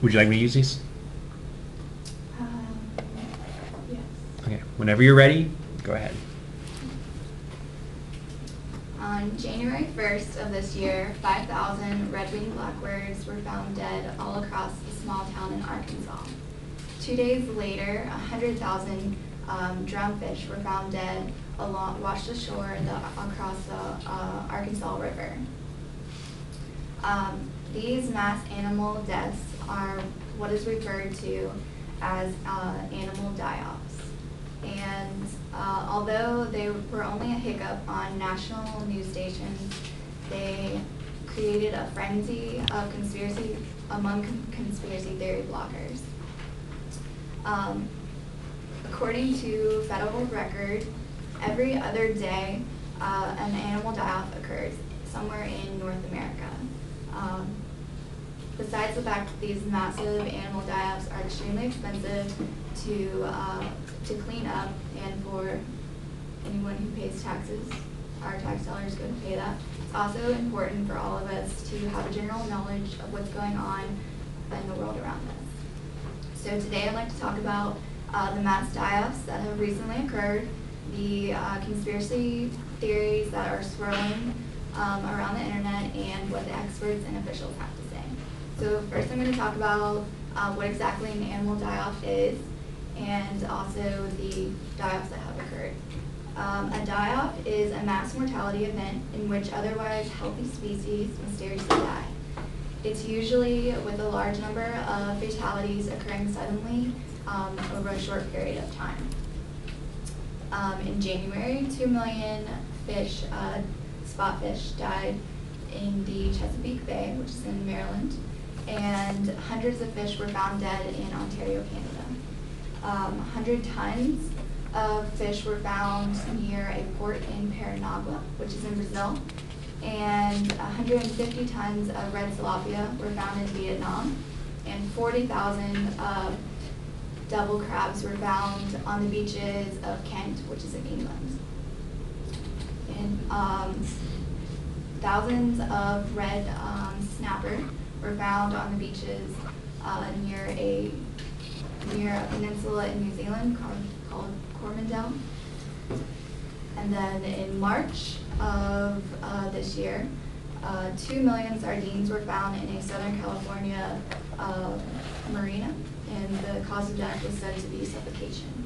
Would you like me to use these? Yes. Okay, whenever you're ready, go ahead. On January 1st of this year, 5,000 red-winged blackbirds were found dead all across a small town in Arkansas. 2 days later, 100,000 drumfish were found dead washed ashore across the Arkansas River. These mass animal deaths are what is referred to as animal die-offs. And although they were only a hiccup on national news stations, they created a frenzy of conspiracy among conspiracy theory bloggers. According to federal record, every other day an animal die-off occurs somewhere in North America. Besides the fact that these massive animal die-offs are extremely expensive to clean up, and for anyone who pays taxes, our tax dollars go to pay that. It's also important for all of us to have a general knowledge of what's going on in the world around us. So today I'd like to talk about the mass die-offs that have recently occurred, the conspiracy theories that are swirling around the internet, and what the experts and officials have to say. So first I'm going to talk about what exactly an animal die-off is, and also the die-offs that have occurred. A die-off is a mass mortality event in which otherwise healthy species mysteriously die. It's usually with a large number of fatalities occurring suddenly over a short period of time. In January, 2 million fish, spot fish, died in the Chesapeake Bay, which is in Maryland, and hundreds of fish were found dead in Ontario, Canada. 100 tons of fish were found near a port in Paranagua, which is in Brazil, and 150 tons of red tilapia were found in Vietnam, and 40,000 devil crabs were found on the beaches of Kent, which is in England. And thousands of red snapper were found on the beaches near a peninsula in New Zealand called Coromandel. And then in March of this year, 2 million sardines were found in a Southern California marina, and the cause of death was said to be suffocation.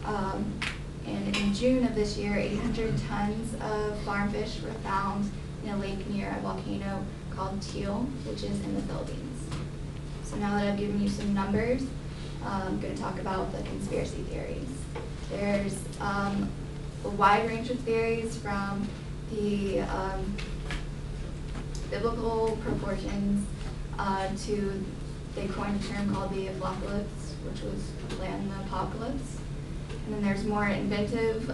And in June of this year, 800 tons of farm fish were found in a lake near a volcano called Teal, which is in the Philippines. So now that I've given you some numbers, I'm going to talk about the conspiracy theories. There's a wide range of theories, from the biblical proportions to, they coined a term called the apocalypse, which was land the apocalypse. And then there's more inventive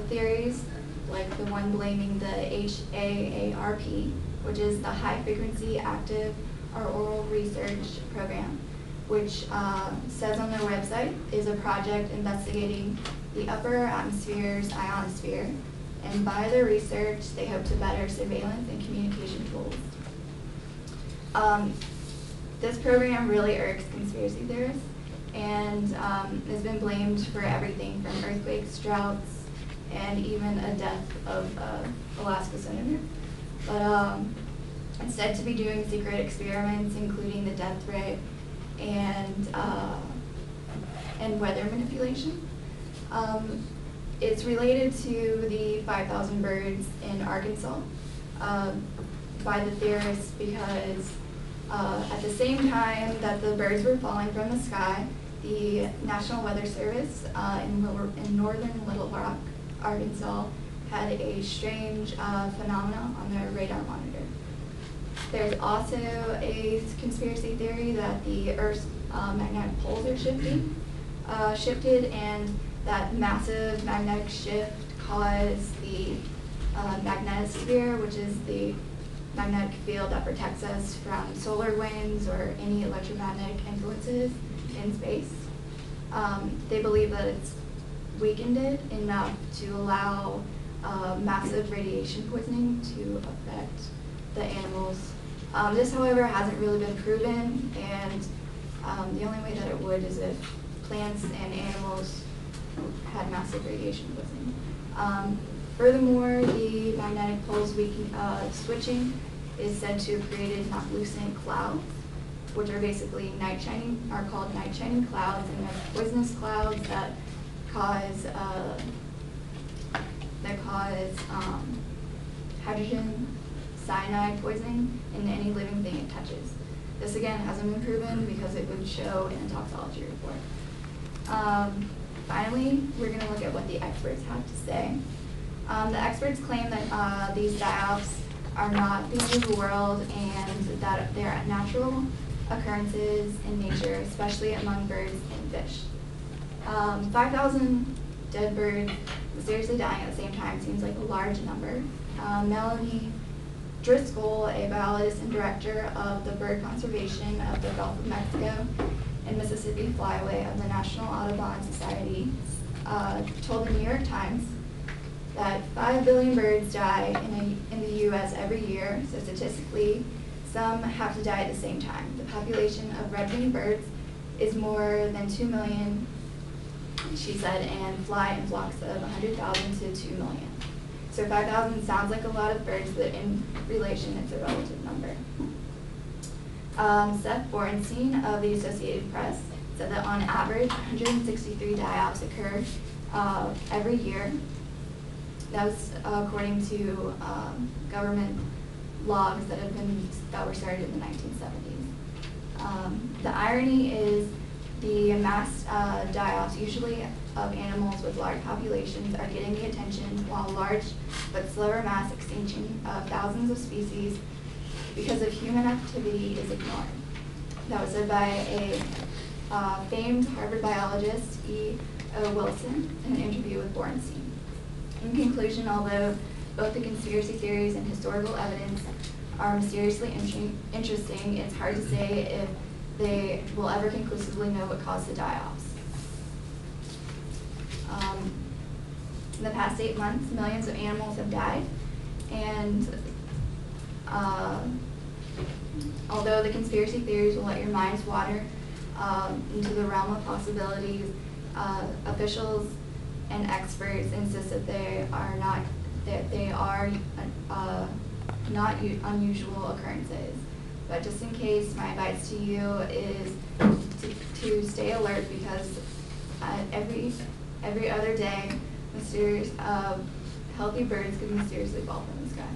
theories, like the one blaming the HAARP, which is the High Frequency Active Auroral Research Program, which says on their website is a project investigating the upper atmosphere's ionosphere, and by their research they hope to better surveillance and communication tools. This program really irks conspiracy theorists, and has been blamed for everything from earthquakes, droughts, and even a death of Alaska senator. But it's said to be doing secret experiments, including the death ray and weather manipulation. It's related to the 5,000 birds in Arkansas by the theorists, because at the same time that the birds were falling from the sky, the National Weather Service in northern Little Rock, Arkansas, had a strange phenomena on their radar monitor. There's also a conspiracy theory that the Earth's magnetic poles are shifted, and that massive magnetic shift caused the magnetosphere, which is the magnetic field that protects us from solar winds or any electromagnetic influences in space. They believe that it's weakened it enough to allow massive radiation poisoning to affect the animals This, however, hasn't really been proven, and the only way that it would is if plants and animals had massive radiation poisoning. Furthermore, the magnetic poles switching is said to have created noctilucent clouds, which are basically called night shining clouds, and they're poisonous clouds that cause hydrogen cyanide poisoning in any living thing it touches. This again hasn't been proven because it would show in a toxicology report. Finally, we're going to look at what the experts have to say. The experts claim that these die-offs are not the end of the world and that they are natural occurrences in nature, especially among birds and fish. 5,000 dead birds mysteriously dying at the same time seems like a large number. Melanie Driscoll, a biologist and director of the bird conservation of the Gulf of Mexico and Mississippi Flyway of the National Audubon Society, told the New York Times that 5 billion birds die in the U.S. every year, so statistically, some have to die at the same time. The population of red-winged birds is more than 2 million, she said, and fly in flocks of 100,000 to 2 million. So 5,000 sounds like a lot of birds, but in relation, it's a relative number. Seth Borenstein of the Associated Press said that on average, 163 die-offs occur every year. That was according to government logs that were started in the 1970s. The irony is the mass die-offs, usually of animals with large populations, are getting the attention, while large but slower mass extinction of thousands of species because of human activity is ignored. That was said by a famed Harvard biologist, E. O. Wilson, in an interview with Borenstein. In conclusion, although both the conspiracy theories and historical evidence are mysteriously interesting, it's hard to say if they will ever conclusively know what caused the die-offs. In the past 8 months, millions of animals have died, and although the conspiracy theories will let your minds wander into the realm of possibilities, officials and experts insist that they are not unusual occurrences. But just in case, my advice to you is to stay alert, because every other day, healthy birds could mysteriously fall from the sky.